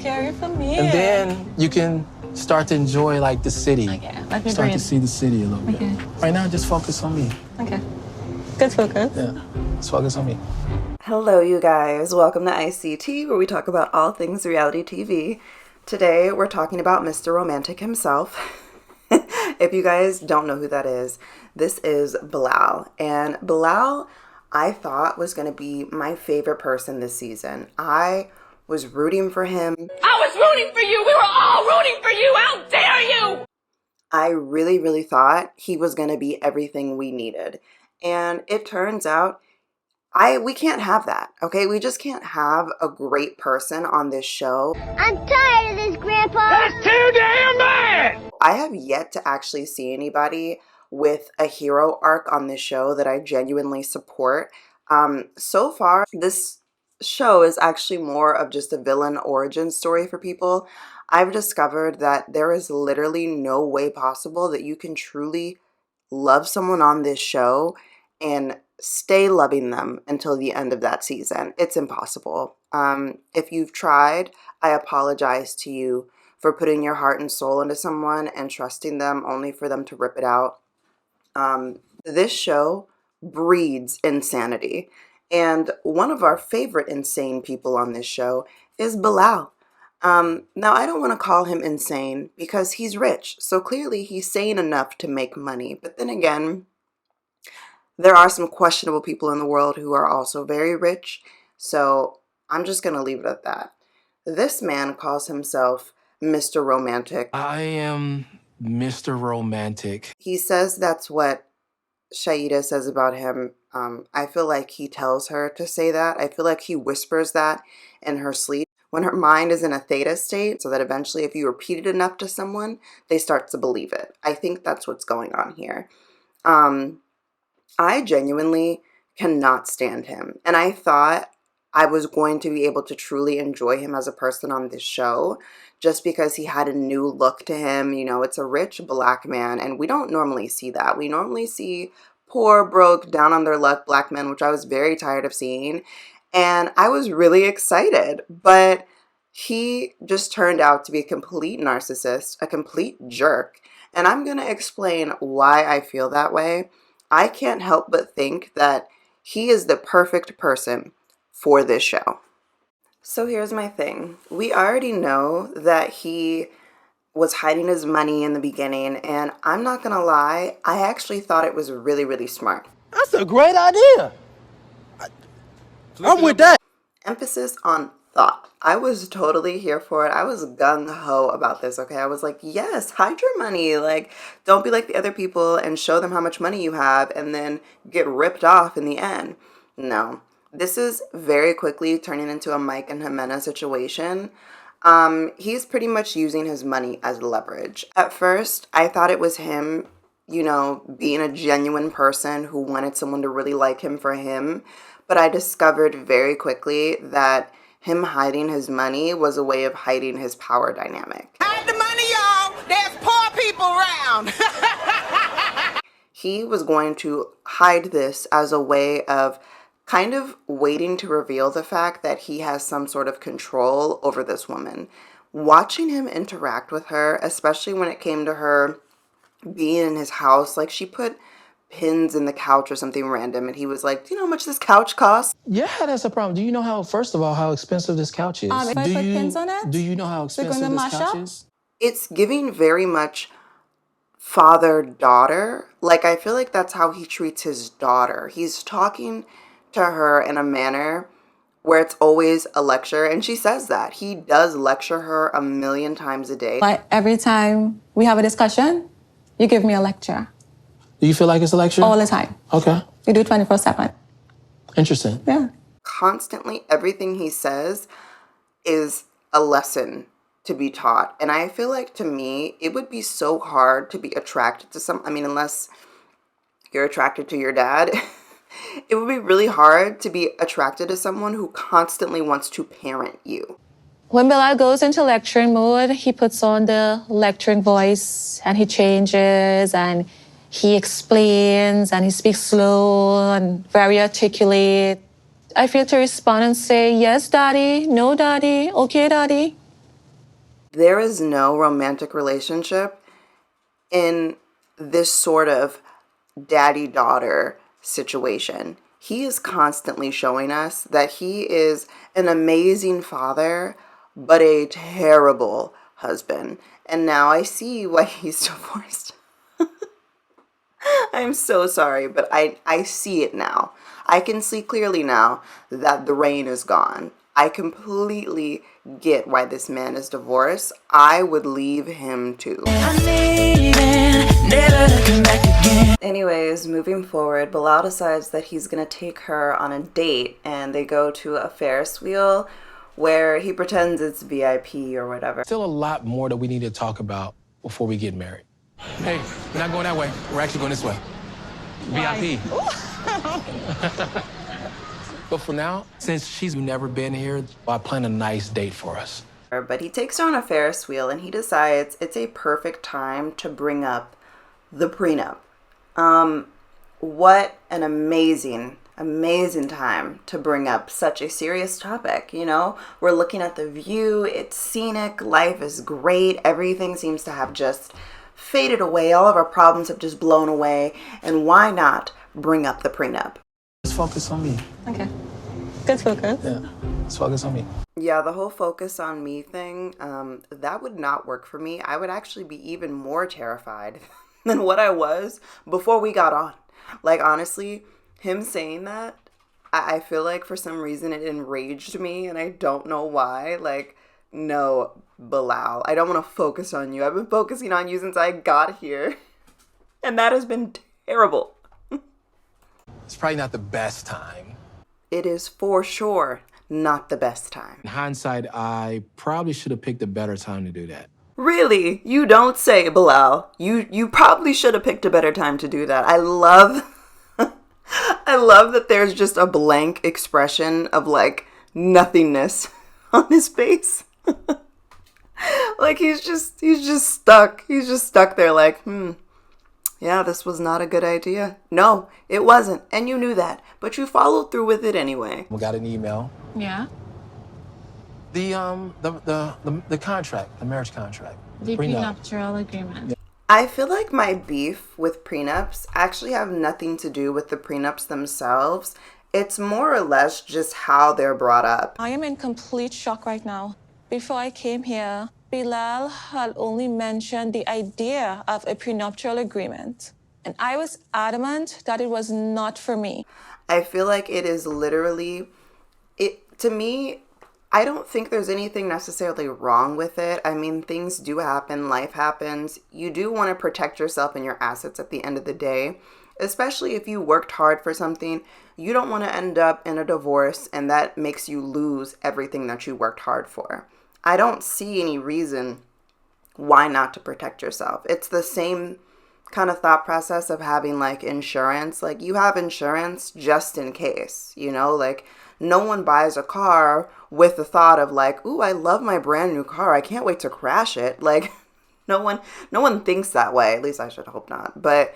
Carry for me. And then you can start to enjoy like the city. Okay, let me start breathe. to see the city a little bit. Right now, just focus on me. Okay. Good focus. Yeah, just focus on me. Hello, you guys. Welcome to ICT, where we talk about all things reality TV. Today, we're talking about Mr. Romantic himself. If you guys don't know who that is, this is Bilal. And Bilal, I thought was going to be my favorite person this season. I was rooting for him. I was rooting for you. We were all rooting for you. How dare you? I really thought he was going to be everything we needed. And it turns out we can't have that, okay? We just can't have a great person on this show. I'm tired of this, Grandpa. That's too damn bad. I have yet to actually see anybody with a hero arc on this show that I genuinely support. So far, this show is actually more of just a villain origin story for people. I've discovered that there is literally no way possible that you can truly love someone on this show and stay loving them until the end of that season. It's impossible. If you've tried, I apologize to you for putting your heart and soul into someone and trusting them only for them to rip it out. This show breeds insanity. And one of our favorite insane people on this show is Bilal. Now, I don't want to call him insane because he's rich. So clearly he's sane enough to make money. But then again, there are some questionable people in the world who are also very rich. So I'm just going to leave it at that. This man calls himself Mr. Romantic. I am Mr. Romantic. He says that's what Shaeeda says about him. I feel like he tells her to say that. I feel like he whispers that in her sleep when her mind is in a theta state, so that eventually if you repeat it enough to someone, they start to believe it. I think that's what's going on here. I genuinely cannot stand him. And I thought I was going to be able to truly enjoy him as a person on this show just because he had a new look to him. You know, it's a rich black man, and we don't normally see that. We normally see poor, broke, down on their luck black men, which I was very tired of seeing. And I was really excited, but he just turned out to be a complete narcissist, a complete jerk. And I'm going to explain why I feel that way. I can't help but think that he is the perfect person for this show. So here's my thing. We already know that he was hiding his money in the beginning, and I'm not gonna lie, I actually thought it was really smart. That's a great idea. I'm with that. Emphasis on thought. I was totally here for it. I was gung-ho about this, okay? I was like, yes, hide your money. Like, don't be like the other people and show them how much money you have and then get ripped off in the end. No. This is very quickly turning into a Mike and Jimena situation. He's pretty much using his money as leverage. At first, I thought it was him, you know, being a genuine person who wanted someone to really like him for him. But I discovered very quickly that him hiding his money was a way of hiding his power dynamic. Hide the money, y'all. There's poor people around. He was going to hide this as a way of kind of waiting to reveal the fact that he has some sort of control over this woman. Watching him interact with her, especially when it came to her being in his house, like she put pins in the couch or something random, and he was like, do you know how much this couch costs? Yeah, that's a problem. Do you know how, first of all, how expensive this couch is? If I put pins on it, do you know how they're expensive gonna this mash couch up? is? It's giving very much father-daughter. Like, I feel like that's how he treats his daughter. He's talking to her in a manner where it's always a lecture, and she says that. He does lecture her a million times a day. Like every time we have a discussion, you give me a lecture. Do you feel like it's a lecture? All the time. Okay. You do 24/7. Interesting. Yeah. Constantly, everything he says is a lesson to be taught. And I feel like, to me, it would be so hard to be attracted to unless you're attracted to your dad. It would be really hard to be attracted to someone who constantly wants to parent you. When Bilal goes into lecturing mode, he puts on the lecturing voice and he changes and he explains and he speaks slow and very articulate. I feel to respond and say, yes, daddy, no, daddy, okay, daddy. There is no romantic relationship in this sort of daddy-daughter situation. He is constantly showing us that he is an amazing father, but a terrible husband. And now I see why he's divorced. I'm so sorry, but I see it now. I can see clearly now that the rain is gone. I completely get why this man is divorced. I would leave him too. Anyways, moving forward, Bilal decides that he's gonna take her on a date, and they go to a Ferris wheel where he pretends it's VIP or whatever. Still a lot more that we need to talk about before we get married. Hey, we're not going that way. We're actually going this way. VIP. But for now, since she's never been here, I plan a nice date for us. But he takes her on a Ferris wheel and he decides it's a perfect time to bring up the prenup. What an amazing time to bring up such a serious topic, you know? We're looking at the view, it's scenic, life is great, everything seems to have just faded away, all of our problems have just blown away, and why not bring up the prenup? Let's focus on me. Okay. Good focus. Yeah, let's focus on me. Yeah, the whole focus on me thing, that would not work for me. I would actually be even more terrified than what I was before we got on. Like, honestly, him saying that, I feel like for some reason it enraged me, and I don't know why. Like, no, Bilal, I don't want to focus on you. I've been focusing on you since I got here, and that has been terrible. It's probably not the best time. It is for sure not the best time. In hindsight, I probably should have picked a better time to do that. Really? You don't say, Bilal. You probably should have picked a better time to do that. I love that there's just a blank expression of like nothingness on his face. Like he's just stuck. He's just stuck there like, yeah, this was not a good idea. No, it wasn't. And you knew that, but you followed through with it anyway. We got an email. Yeah. The contract, the marriage contract. The prenuptial agreement. I feel like my beef with prenups actually have nothing to do with the prenups themselves. It's more or less just how they're brought up. I am in complete shock right now. Before I came here, Bilal had only mentioned the idea of a prenuptial agreement, and I was adamant that it was not for me. I feel like it is literally, to me, I don't think there's anything necessarily wrong with it. I mean, things do happen, life happens. You do want to protect yourself and your assets at the end of the day, especially if you worked hard for something. You don't want to end up in a divorce and that makes you lose everything that you worked hard for. I don't see any reason why not to protect yourself. It's the same kind of thought process of having like insurance. Like you have insurance just in case, you know, like no one buys a car with the thought of like, ooh, I love my brand new car. I can't wait to crash it. Like no one thinks that way. At least I should hope not. But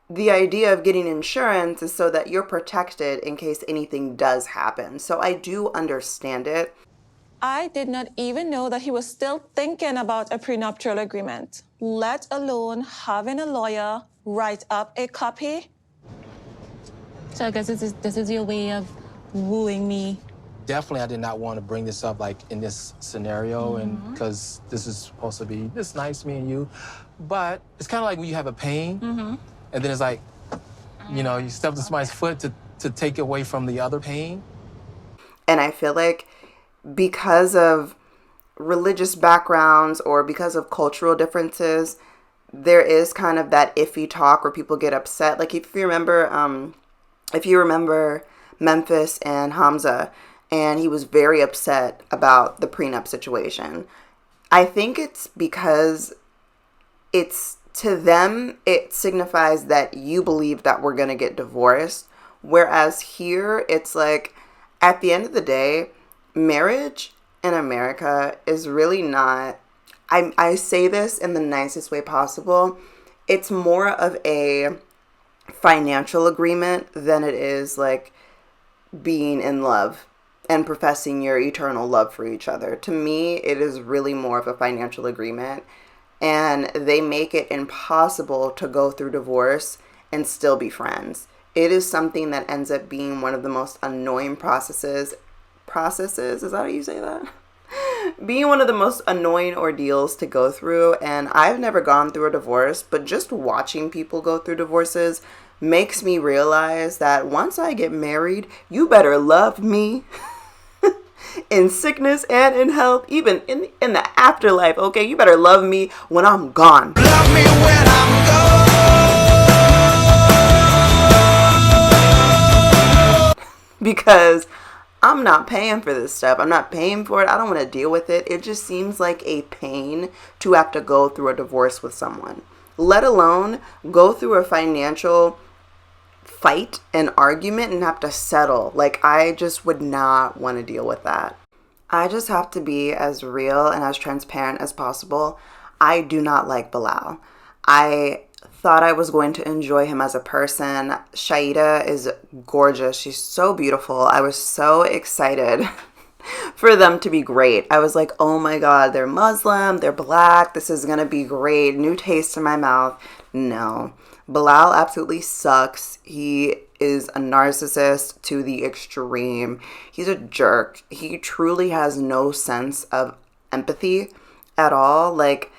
the idea of getting insurance is so that you're protected in case anything does happen. So I do understand it. I did not even know that he was still thinking about a prenuptial agreement, let alone having a lawyer write up a copy. So I guess this is your way of wooing me. Definitely, I did not want to bring this up like in this scenario, and because this is supposed to be this nice, me and you. But it's kind of like when you have a pain, and then it's like, you know, you step to somebody's foot to take away from the other pain. And I feel like because of religious backgrounds or because of cultural differences, there is kind of that iffy talk where people get upset. Like if you remember Memphis and Hamza, and he was very upset about the prenup situation. I think it's because it's, to them, it signifies that you believe that we're going to get divorced. Whereas here, it's like, at the end of the day, marriage in America is really not, I say this in the nicest way possible, it's more of a financial agreement than it is like being in love. and professing your eternal love for each other. To me, it is really more of a financial agreement, and they make it impossible to go through divorce and still be friends. It is something that ends up being one of the most annoying processes, is that how you say that? Being one of the most annoying ordeals to go through. And I've never gone through a divorce, but just watching people go through divorces makes me realize that once I get married, you better love me in sickness and in health, even in the afterlife, okay? You better love me when I'm gone. Love me when I'm gone. Because I'm not paying for this stuff. I'm not paying for it. I don't want to deal with it. It just seems like a pain to have to go through a divorce with someone, let alone go through a financial fight and argument and have to settle. Like, I just would not want to deal with that. I just have to be as real and as transparent as possible. I do not like Bilal. I thought I was going to enjoy him as a person. Shaeeda is gorgeous. She's so beautiful. I was so excited for them to be great. I was like, oh my God, they're Muslim, they're black. This is going to be great. New taste in my mouth. No. Bilal absolutely sucks. He is a narcissist to the extreme. He's a jerk. He truly has no sense of empathy at all. Like,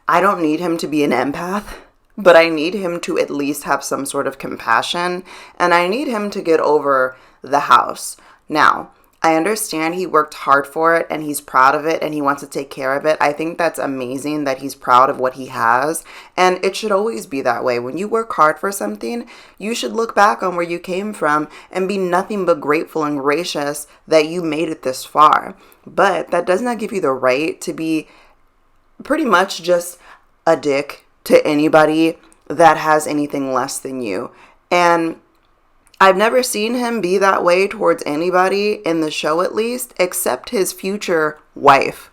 I don't need him to be an empath, but I need him to at least have some sort of compassion, and I need him to get over the house. Now, I understand he worked hard for it and he's proud of it and he wants to take care of it. I think that's amazing that he's proud of what he has, and it should always be that way. When you work hard for something, you should look back on where you came from and be nothing but grateful and gracious that you made it this far. But that does not give you the right to be pretty much just a dick to anybody that has anything less than you. And I've never seen him be that way towards anybody in the show, at least, except his future wife,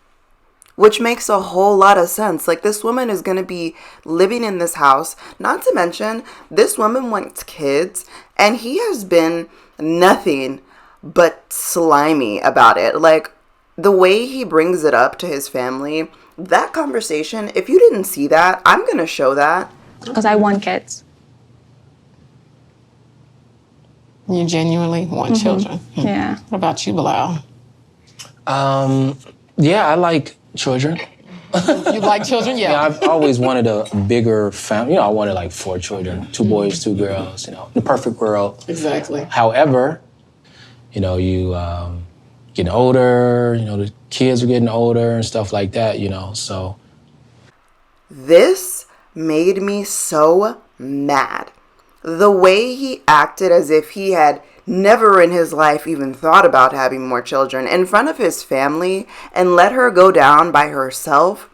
which makes a whole lot of sense. Like, this woman is going to be living in this house. Not to mention, this woman wants kids, and he has been nothing but slimy about it. Like, the way he brings it up to his family, that conversation, if you didn't see that, I'm going to show that. Because I want kids. You genuinely want children? Yeah. What about you, Bilal? Yeah, I like children. You like children? Yeah. Yeah, I've always wanted a bigger family. You know, I wanted like 4 children, 2 boys, 2 girls, you know, the perfect world. Exactly. However, you know, you getting older, you know, the kids are getting older and stuff like that, you know, so. This made me so mad. The way he acted as if he had never in his life even thought about having more children in front of his family and let her go down by herself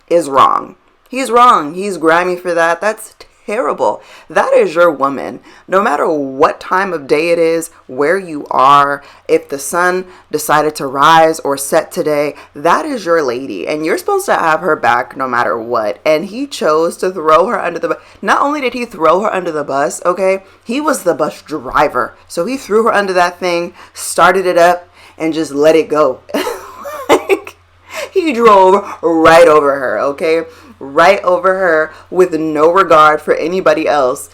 is wrong. He's wrong. He's grimy for that. That's terrible. That is your woman. No matter what time of day it is, where you are, if the sun decided to rise or set today, that is your lady. And you're supposed to have her back no matter what. And he chose to throw her under the bus. Not only did he throw her under the bus, okay, he was the bus driver. So he threw her under that thing, started it up, and just let it go. Like, he drove right over her, okay? Right over her with no regard for anybody else.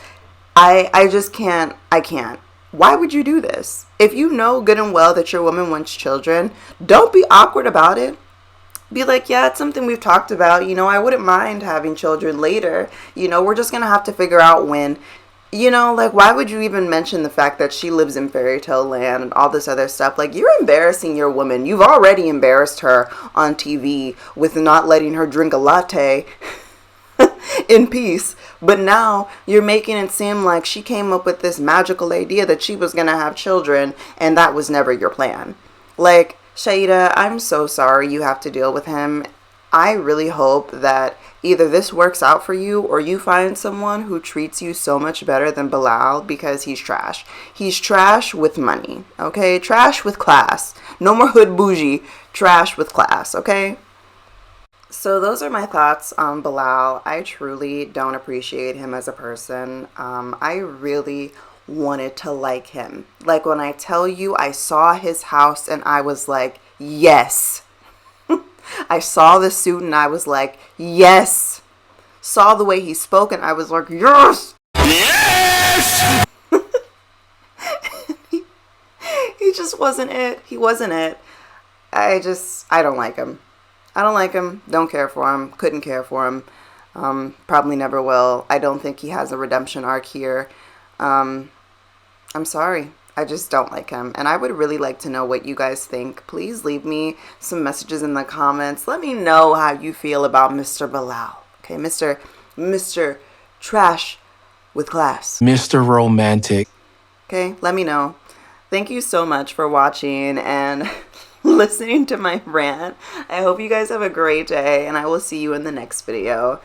I just can't. I can't. Why would you do this? If you know good and well that your woman wants children, don't be awkward about it. Be like, yeah, it's something we've talked about. You know, I wouldn't mind having children later. You know, we're just going to have to figure out when. You know, like, why would you even mention the fact that she lives in fairy tale land and all this other stuff? Like, you're embarrassing your woman. You've already embarrassed her on TV with not letting her drink a latte in peace. But now you're making it seem like she came up with this magical idea that she was going to have children, and that was never your plan. Like, Shaeeda, I'm so sorry you have to deal with him. I really hope that either this works out for you or you find someone who treats you so much better than Bilal, because he's trash. He's trash with money, okay? Trash with class. No more hood bougie. Trash with class, okay? So those are my thoughts on Bilal. I truly don't appreciate him as a person. I really wanted to like him. Like when I tell you I saw his house and I was like, yes. I saw the suit and I was like, yes. Saw the way he spoke and I was like, yes. Yes. He just wasn't it. He wasn't it. I don't like him. I don't like him. Don't care for him. Couldn't care for him. Probably never will. I don't think he has a redemption arc here. I'm sorry. I just don't like him. And I would really like to know what you guys think. Please leave me some messages in the comments. Let me know how you feel about Mr. Bilal. Okay, Mr. Trash with class. Mr. Romantic. Okay, let me know. Thank you so much for watching and listening to my rant. I hope you guys have a great day, and I will see you in the next video.